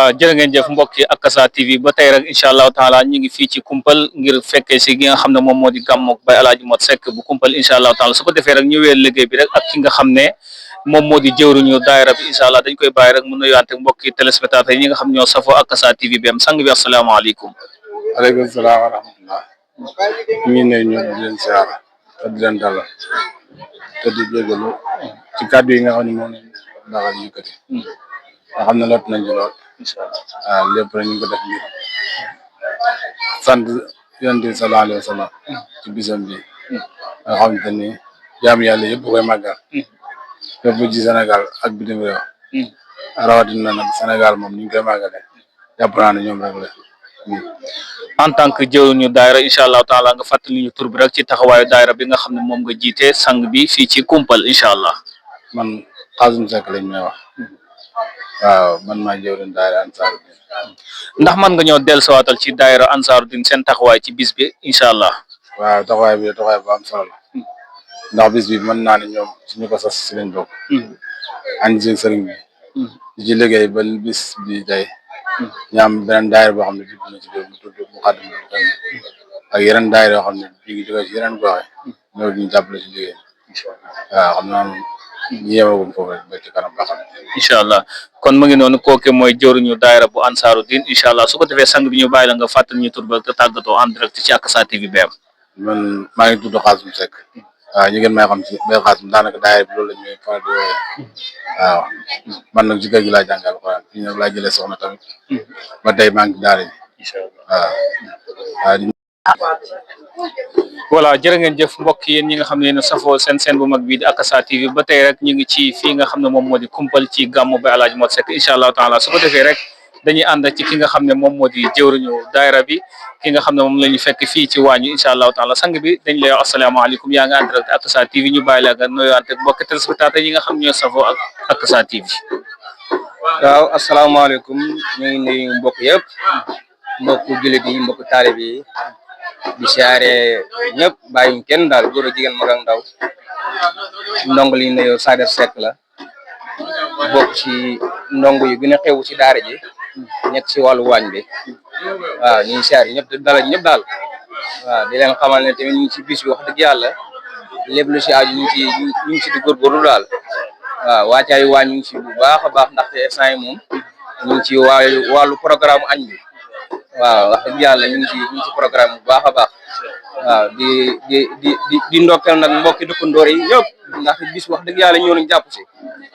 waaw jërë ngeen jëf mbokki Akassa TV ba tey rek incha allahu taala ñu ngi fii ci Kumpal ngir fekkee si gi nga xam ne moom moo di gàmmoog Baye Alaaji Mot Seck bu Kumpal incha allahu taala su ko defee rek ñu wéyal liggéey bi rek ak ki nga xam ne moom moo di jëwriñu daayira bi incha allah dañ koy bàyyi rek mu nuyuwante mbokki téléspectateurs yi ñi nga xam ñoo safoo Akassa TV bi am sang bi asalaamaaleykum. aleykum salaam wa rahmatullah ñu ngi nuyu ñëpp di leen siyaara te di leen dalal te di jégalu ci kàddu yi nga xam ne moom lañ daal yëkkati nga xam ne lot nañ ci lool waaw lépp rek ñu ngi ko def ngir sant yonent bi sallallahu alayhi wa sallam ci bisam bi nga xam te ni jaam yàlla yëpp koy màggal fépp ci Sénégal ak bitim réew rawatina nag Sénégal moom ni ñu koy màggale jàpp naa ne ñoom rek la en tant que jëwriñu daayira incha allahu taala nga fàttali ñu tur bi rek ci taxawaayu daayira bi nga xam ne moom nga jiite sang bi fii ci Kumpal incha allah. man Xaasum Seck lañ may wax waaw man maa jëwriñ daayira Ansaarud-Din. ndax man nga ñëw dellusiwaatal ci daayira Ansaarud-Din seen taxawaay ci bis bi incha allah. waaw taxawaay bi taxawaay bu am solo la ndax bis bi mën naa ne ñoom suñu ko sas si lañ bokk. ànd si sëriñ bi. di ci liggéey ba bis bi tey. ñu am beneen daayira boo xam ne judd na ci biir mu tudd Muqaddamatul Xidma ak yeneen daayira yoo xam ne ñu ngi jóge ci yeneen gox yi ñëw ñu jàppale ci liggéey waaw xam naa ñu yemagum foofu rek ba ci kanam ba xam incha allah kon mu ngi noonu kooke mooy jëwriñu daayira bu Ansaarud-Din incha allah su ko defee sang bi ñu bàyyi la nga fàttali ñu tur ba nga tàggatoo en direct ci Akassa TV BM. man maa ngi tudd Xaasum Seck waaw ñu ngeen may xam ci Baye Xaasum daanaka daayira bi loolu la ñuy faral di wooyee waaw man nag ci kër gi laa jàngal Alxuraan fii nag laa jëlee soxna tamit ba tey maa ngi daara ji waaw voilà jërë ngeen jëf mbokk yéen ñi nga xam ne yéen safoo seen bu mag bii di Akassa TV ba tey rek ñu ngi ci fii nga xam ne moom moo di Kumpal ci gàmmu Baye Alaaji Mot Seck incha allahu taala su ko defee rek dañuy ànd ci ki nga xam ne moom moo di jëwriñu daayira bi ki nga xam ne moom la ñu fekk fii ci waañu incha allahu taala sang bi dañ lay wax asalaamaaleykum yaa ngi ànd rek Akassa TV ñu bàyyi la nga nuyuwante mbokk téléspectateurs yi nga xam ne ñoo safoo ak Akassa TV. waaw asalaamaaleykum ñu ngi nuyu mbokk yëpp mbokku jullit yi mbokku taalib yi di siyaare ñëpp bàyyiñ kenn daal góor a jigéen mag ak ndaw ndongo li nuyoo Sader Seck la bokk ci ndongo yu gën a xewu ci daara ji nekk ci wàllu waañ bi waaw ñu ngi siyaare ñëpp dalal ñëpp daal waaw di leen xamal ne tamit ñu ngi ci bis bi wax dëgg yàlla lépp lu si aju ñu ngi ci di góorgóorlu daal waaw waacaayu waañ ñu ngi ci bu baax a baax ndaxte instant yi moom ñu ngi ci wàllu programme añ bi waaw wax dëgg yàlla ñu ngi ci programme bu baax a baax waaw di ndokkeel nag mbokki dëkkandoor yi ñëpp ndaxte bis wax dëgg yàlla ñoo nañ jàpp si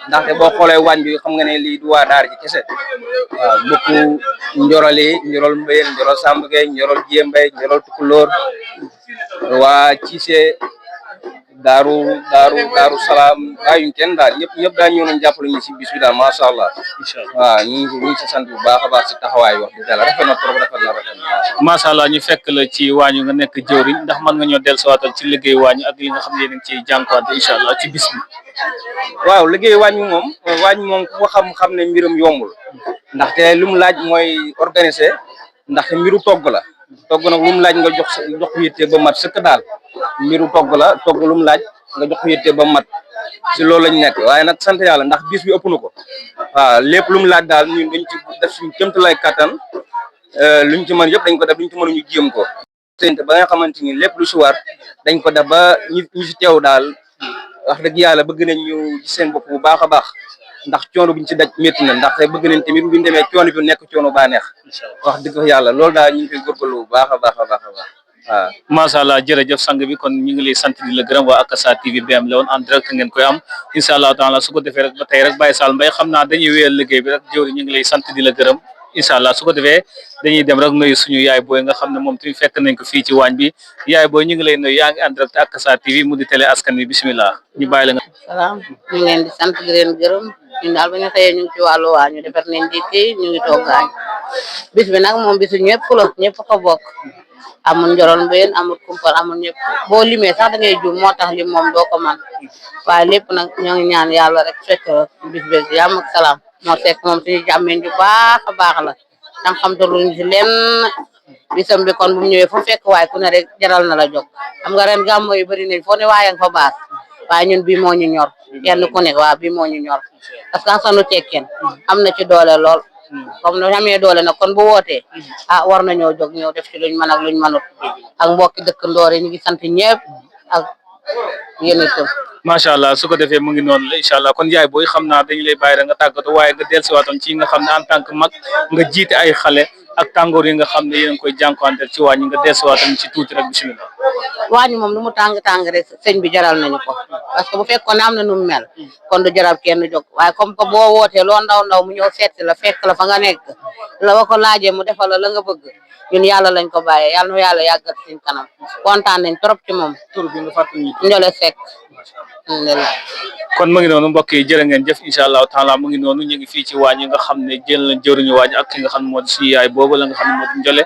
ndaxte boo xoolee waañ bi xam nga ne lii du waa daara ji kese waaw mbokku njorol yi njorol Mbayeen njorol Samb Gueye njorol Jéembay njorol Tukulóor waa Cissé daaru salaam bàyyuñ kenn daal ñëpp daal ñëw nañ jàppale ñu si bis bi daal macha allah waaw ñu ngi si sant bu baax a baax si taxawaay wax dëgg yàlla rafet na trop rafet na macha allah ñu fekk la ci waañu nga nekk jëwriñ ndax mën nga ñoo dellusiwaatal ci liggéey waañu ak li nga xam ne yéen a ngi ciy jànkuwante incha allah ci bis bi. waaw liggéey waañ moom ku ko xam ne mbirum yombul ndaxte lu mu laaj mooy organiser ndaxte mbiru togg la togg nag lu mu laaj nga jox yitte ba mat sëkk daal mbiru togg la togg lu mu laaj nga jox yitte ba mat si loolu lañ nekk waaye nag sant yàlla ndax bis bi ëpp na ko waaw lépp lu mu laaj daal ñun dañ ci def suñu kéemtalaay kattan luñ ci mën yëpp dañ ko def luñ ci mën ñu jéem ko ba nga xamante ni lépp lu si war dañ ko def ba ñu si teew daal wax dëgg yàlla bëgg nañ ñu gis seen bopp bu baax a baax ndax coono buñ ci daj métti na ndaxte bëgg nañ tamit buñ demee coono bi nekk coono baa neex wax dëgg yàlla loolu daal ñu ngi koy góorgóorlu bu baax a baax a baax a baax waaw macha allah jërëjëf sang bi kon ñu ngi lay sant di la gërëm waa Akassa TV BM la woon en direct ngeen koy am incha allah taala su ko defee rek ba tey rek Baye Sall Mbaye xam naa dañuy wéyal liggéey bi rek jëwri ñu ngi lay sant di la gërëm incha allah su ko defee dañuy dem rek nuyu suñu yaay booy nga xam ne moom tamit fekk nañ ko fii ci waañ bi yaay booy ñu ngi lay nuyu yaa ngi en direct Akassa TV mu di télé askan wi bismillah ñu bàyyi la nga. salaam ñu ngi leen di sant di leen gërëm ñun daal ba ñu xëyee ñu ngi ci wàllu waañu defar nañ ndékki ñu ngi toog añ bis bi nag moom bisu ñëpp la ñëpp ko bokk amul njorol Mbayeen amul Kumpal amul ñëpp boo limee sax da ngay juum moo tax lim moom doo ko man waaye lépp nag ñoo ngi ñaan yàlla rek fekk bis bi jàmm ak salaam moo fekk moom suñu jàmmeen ju baax a baax la danga xam te luñ si lenn bisam bi kon bu mu ñëwee fu fekk waaye ku ne rek jaral na la jóg xam nga ren gàmmo yu bëri nañ foo ne waaye nga fa baas waaye ñun bii moo ñu ñor kenn ku ne waa bii moo ñu ñor parce que asanu cekkeen am na ci doole lool comme no amee doole nag kon bu wootee ah war nañoo jóg ñëw def ci luñ mën ak luñ mënut ak mbokki dëkkandoor yi ñu ngi sant ñëpp ak yéen itam macha allah su ko defee mu ngi noonu la incha allah kon yaay booy xam naa dañu lay bàyyi rek nga tàggatu waaye nga dellusiwaatoon ci nga xam ne en tant que mag nga jiite ay xale ak tàngoor yi nga xam ne yéen a ngi koy jànkuwanteel ci wàññi nga dellusiwaatoon ci tuuti rek bisimilah. waañu moom lu mu tàng rek sëñ bi jaral nañu ko parce que bu fekkoon ne am na nu mu mel kon du jaral kenn jóg waaye comme que boo wootee loo ndaw mu ñëw seet la fekk la fa nga nekk la ba ko laajee mu defal la nga bëgg ñun yàlla lañ ko bàyyee yàlla na yàlla yàggal suñ kanam kontaan nañ trop ci moom. tur bi nga fàttali ñu. Ndiolé Seck. kon mu ngi noonu mbokk yi jërë ngeen jëf incha allahu taala mu ngi noonu ñu ngi fii ci waañ yi nga xam ne jël na jëruñu waañ ak ki nga xam ne moo di suñu yaay boobu la nga xam ne moo di Ndiolé